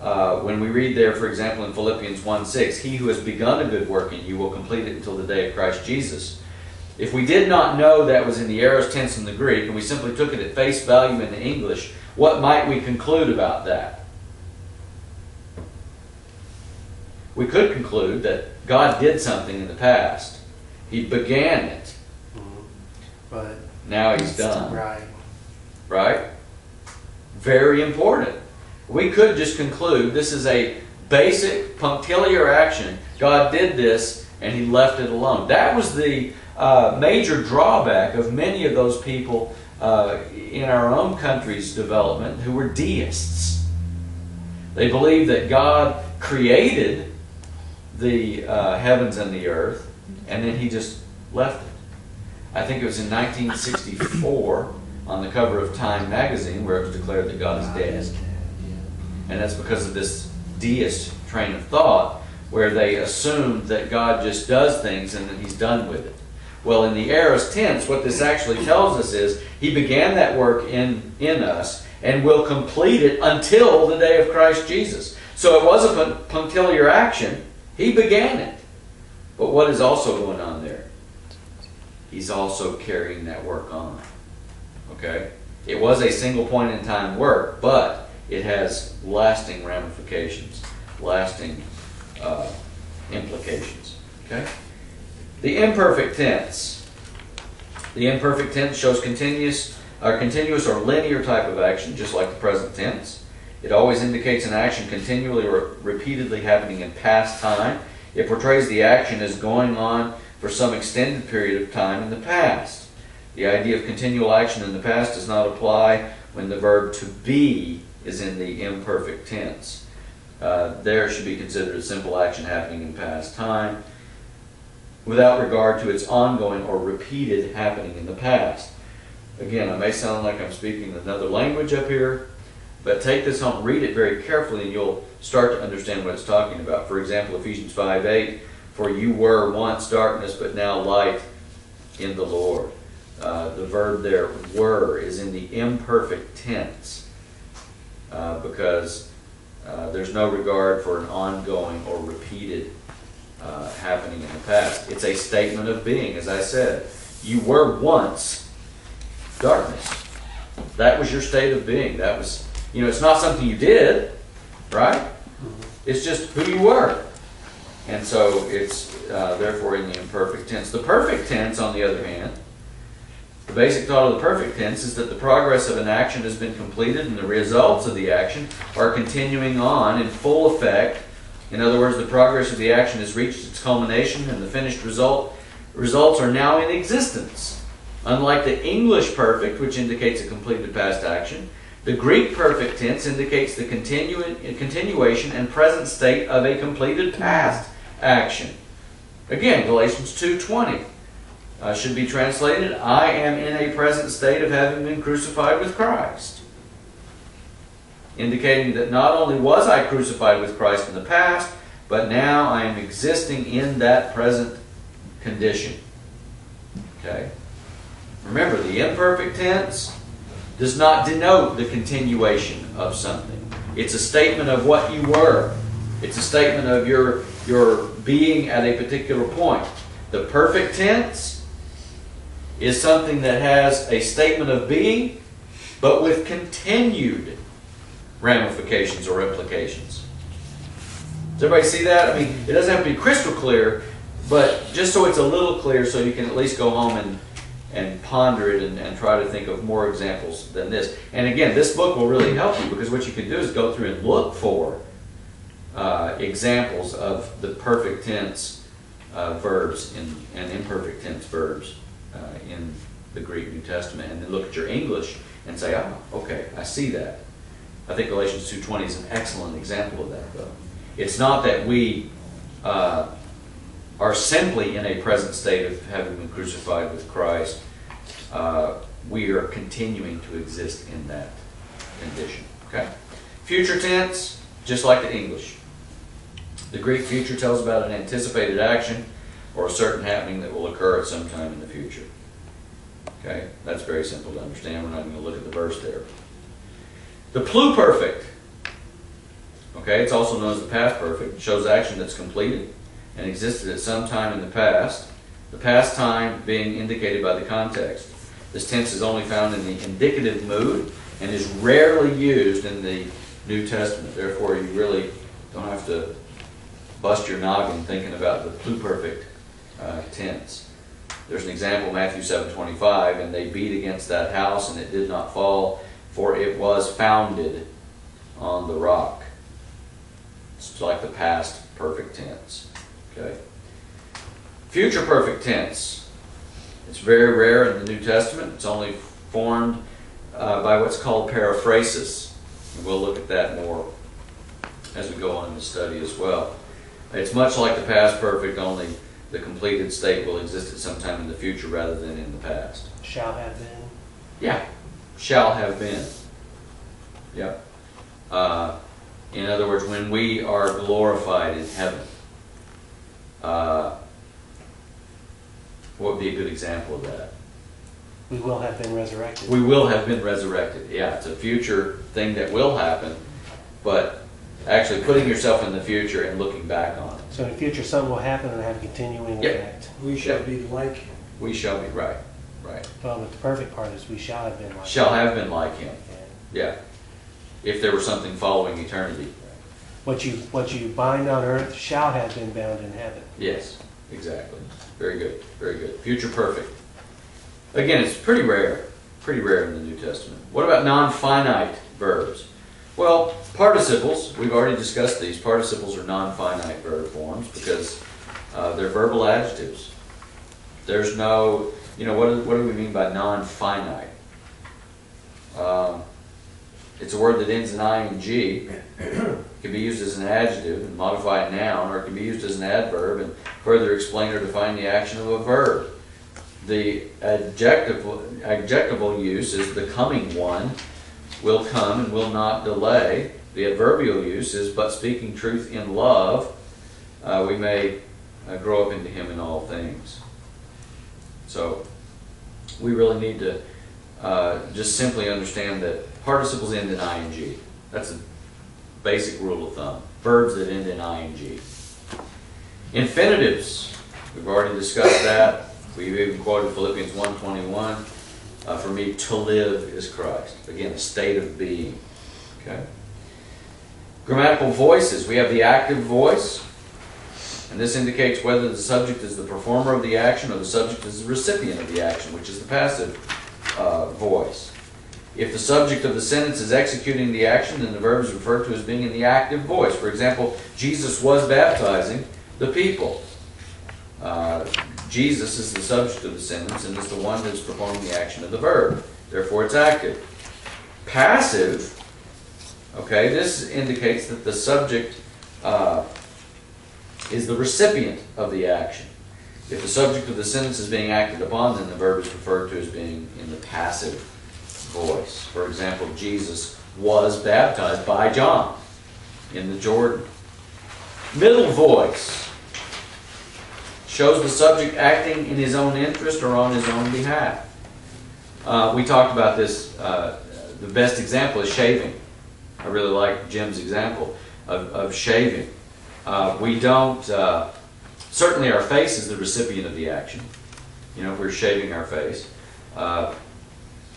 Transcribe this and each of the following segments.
When we read there, for example, in Philippians 1:6, he who has begun a good work in you will complete it until the day of Christ Jesus. If we did not know that was in the aorist tense in the Greek, and we simply took it at face value in the English, what might we conclude about that? We could conclude that God did something in the past. He began it. But now He's done. Right. Right? Very important. We could just conclude this is a basic punctiliar action. God did this and He left it alone. That was the major drawback of many of those people in our own country's development who were deists. They believed that God created the heavens and the earth, and then He just left it. I think it was in 1964 on the cover of Time magazine where it was declared that God is dead. And that's because of this deist train of thought where they assumed that God just does things and that He's done with it. Well, in the aorist tense, what this actually tells us is He began that work in us and will complete it until the day of Christ Jesus. So it was a punctiliar action. He began it. But what is also going on there? He's also carrying that work on. Okay? It was a single point in time work, but it has lasting ramifications, lasting implications. Okay? The imperfect tense. The imperfect tense shows continuous or linear type of action, just like the present tense. It always indicates an action continually or repeatedly happening in past time. It portrays the action as going on for some extended period of time in the past. The idea of continual action in the past does not apply when the verb to be is in the imperfect tense. There should be considered a simple action happening in past time without regard to its ongoing or repeated happening in the past. Again, I may sound like I'm speaking another language up here, but take this home, read it very carefully, and you'll start to understand what it's talking about. For example, Ephesians 5:8, for you were once darkness, but now light in the Lord. The verb there, were, is in the imperfect tense because there's no regard for an ongoing or repeated happening in the past. It's a statement of being, as I said. You were once darkness. That was your state of being. That was, it's not something you did, right? It's just who you were. And so it's therefore in the imperfect tense. The perfect tense, on the other hand, the basic thought of the perfect tense is that the progress of an action has been completed and the results of the action are continuing on in full effect. In other words, the progress of the action has reached its culmination and the finished results are now in existence. Unlike the English perfect, which indicates a completed past action, the Greek perfect tense indicates the continuation and present state of a completed past action. Again, Galatians 2:20 should be translated, I am in a present state of having been crucified with Christ. Indicating that not only was I crucified with Christ in the past, but now I am existing in that present condition. Okay? Remember, the imperfect tense does not denote the continuation of something. It's a statement of what you were. It's a statement of your being at a particular point. The perfect tense is something that has a statement of being, but with continued ramifications or implications. Does everybody see that? I mean, it doesn't have to be crystal clear, but just so it's a little clear so you can at least go home and ponder it and try to think of more examples than this. And again, this book will really help you because what you can do is go through and look for examples of the perfect tense verbs and imperfect tense verbs in the Greek New Testament, and then look at your English and say, oh, okay, I see that. I think Galatians 2:20 is an excellent example of that, though. It's not that we are simply in a present state of having been crucified with Christ. We are continuing to exist in that condition. Okay? Future tense, just like the English. The Greek future tells about an anticipated action or a certain happening that will occur at some time in the future. Okay? That's very simple to understand. We're not going to look at the verse there. The pluperfect. Okay, it's also known as the past perfect. It shows action that's completed and existed at some time in the past. The past time being indicated by the context. This tense is only found in the indicative mood and is rarely used in the New Testament. Therefore, you really don't have to bust your noggin thinking about the pluperfect tense. There's an example, Matthew 7:25, and they beat against that house, and it did not fall, for it was founded on the rock. It's like the past perfect tense. Okay. Future perfect tense. It's very rare in the New Testament. It's only formed by what's called periphrasis. And we'll look at that more as we go on in the study as well. It's much like the past perfect, only the completed state will exist at some time in the future rather than in the past. Shall have been. Yeah. Shall have been. Yep. In other words, when we are glorified in heaven, what would be a good example of that? We will have been resurrected. We will have been resurrected. Yeah, it's a future thing that will happen, but actually putting yourself in the future and looking back on it. So in the future, something will happen and have a continuing effect. We shall be like him. We shall be, right. Well, but the perfect part is we shall have been like him. Shall have been like him. Yeah. If there were something following eternity. What you bind on earth shall have been bound in heaven. Yes, exactly. Very good. Very good. Future perfect. Again, it's pretty rare in the New Testament. What about non-finite verbs? Well, participles, we've already discussed these. Participles are non-finite verb forms because they're verbal adjectives. There's no, what do we mean by non-finite? It's a word that ends in ing. It can be used as an adjective and modify a noun, or it can be used as an adverb and further explain or define the action of a verb. The adjectival use is the coming one, will come and will not delay. The adverbial use is but speaking truth in love, we may grow up into him in all things. So we really need to just simply understand that participles end in ing. That's a basic rule of thumb. Verbs that end in ing. Infinitives, we've already discussed that. We've even quoted Philippians 1:21. For me, to live is Christ. Again, a state of being. Okay. Grammatical voices. We have the active voice, and this indicates whether the subject is the performer of the action or the subject is the recipient of the action, which is the passive voice. If the subject of the sentence is executing the action, then the verb is referred to as being in the active voice. For example, Jesus was baptizing the people. Jesus is the subject of the sentence and is the one that is performing the action of the verb. Therefore, it's active. Passive, okay, this indicates that the subject is the recipient of the action. If the subject of the sentence is being acted upon, then the verb is referred to as being in the passive voice. For example, Jesus was baptized by John in the Jordan. Middle voice shows the subject acting in his own interest or on his own behalf. We talked about this. The best example is shaving. I really like Jim's example of shaving. We don't, certainly our face is the recipient of the action. If we're shaving our face,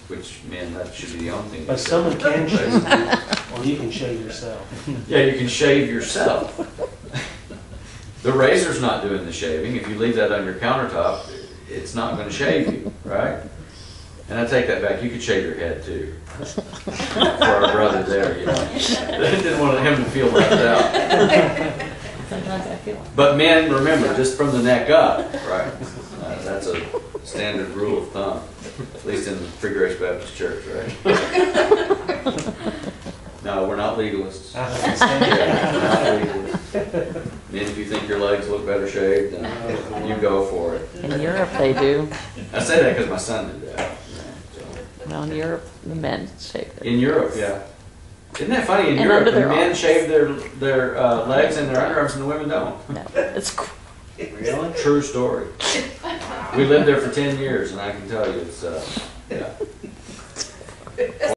which, man, that should be the only thing. But someone can shave you, or you can shave yourself. Yeah, you can shave yourself. The razor's not doing the shaving. If you leave that on your countertop, it's not going to shave you, right? And I take that back. You could shave your head too. For our brother there, didn't want him to feel left out. Sometimes I feel like. But men, remember, just from the neck up, right? That's a standard rule of thumb, at least in the Free Grace Baptist Church, right? No, we're not legalists. Yeah, we're not legalists. Men, if you think your legs look better shaved, then you go for it. In Europe, they do. I say that because my son did that. Well, in Europe, the men shave their In Europe, yeah. Isn't that funny? In And Europe, under the their men arms. shave their legs and their underarms, and the women don't. No, it's cool. Really? True story. We lived there for 10 years, and I can tell you, it's yeah.